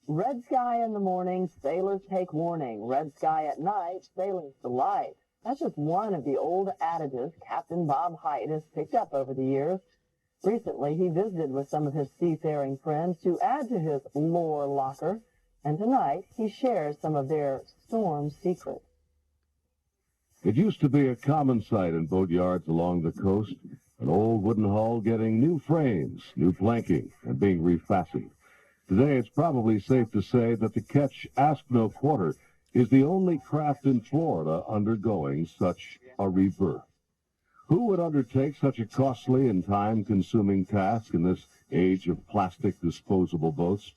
Red sky in the morning, sailors take warning. Red sky at night, sailing's delight. That's just one of the old adages Captain Bob Hite has picked up over the years. Recently, he visited with some of his seafaring friends to add to his lore locker, and tonight he shares some of their storm secrets. It used to be a common sight in boatyards along the coast, an old wooden hull getting new frames, new planking, and being refastened. Today, it's probably safe to say that the ketch Ask No Quarter is the only craft in Florida undergoing such a rebirth. Who would undertake such a costly and time-consuming task in this age of plastic disposable boats?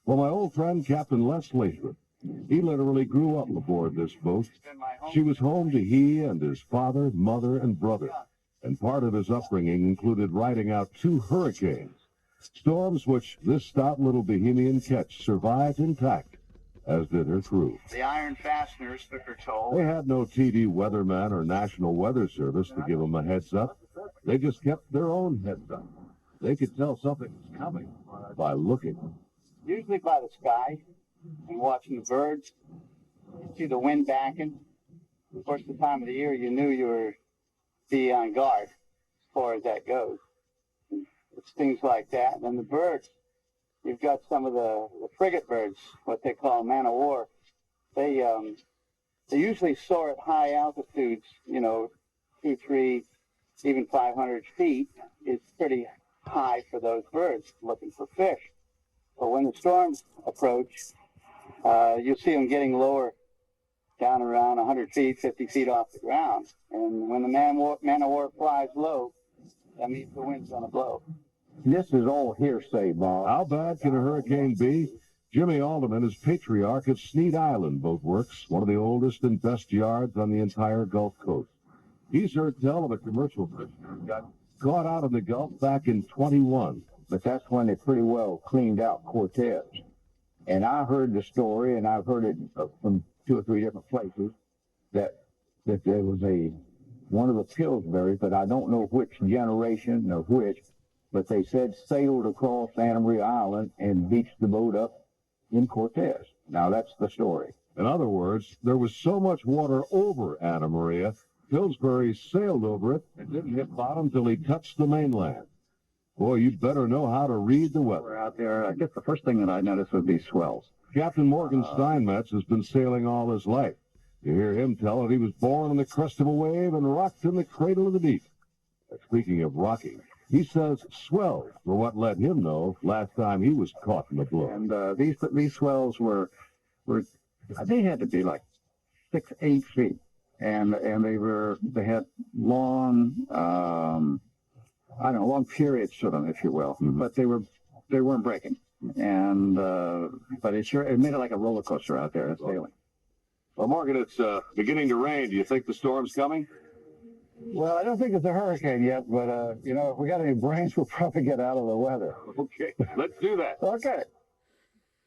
Well, my old friend, Captain Les Lathrop, he literally grew up aboard this boat. She was home to he and his father, mother, and brother, and part of his upbringing included riding out 2 hurricanes, storms which this stout little Bohemian ketch survived intact, as did her crew. The iron fasteners took her toll. They had no TD weatherman or National Weather Service to give them a heads up. They just kept their own heads up. They could tell something was coming by looking. Usually by the sky and watching the birds. You see the wind backing. Of course, the time of the year you knew you were be on guard as far as that goes. It's things like that. And then the birds, you've got some of the frigate birds, what they call man-o'-war. They usually soar at high altitudes, 2, 3, even 500 feet. It's pretty high for those birds looking for fish. But when the storms approach, you'll see them getting lower, down around 100 feet, 50 feet off the ground. And when the man-o'-war flies low, that means the wind's going to blow. This is all hearsay, Bob. How bad can a hurricane be? Jimmy Alderman is patriarch of Sneed Island Boat Works, one of the oldest and best yards on the entire Gulf Coast. He's heard tell of a commercial fisherman who got caught out in the Gulf back in 21. But that's when they pretty well cleaned out Cortez. And I heard the story, and I've heard it from 2 or 3 different places, that there was one of the Pillsbury, but I don't know which generation or which, but they said sailed across Santa Maria Island and beached the boat up in Cortez. Now, that's the story. In other words, there was so much water over Anna Maria, Pillsbury sailed over it and didn't hit bottom till he touched the mainland. Boy, you'd better know how to read the weather. We're out there, I guess the first thing that I noticed would be swells. Captain Morgan Stinemetz has been sailing all his life. You hear him tell that he was born on the crest of a wave and rocked in the cradle of the deep. Speaking of rocking, he says swells were what let him know last time he was caught in the blow. And these swells were they had to be like 6, 8 feet, and they had long long periods to them, if you will, but they weren't breaking, and but it made it like a roller coaster out there sailing. Well, Morgan, it's beginning to rain. Do you think the storm's coming? Well, I don't think it's a hurricane yet, but if we got any brains, we'll probably get out of the weather. Okay, let's do that. Okay.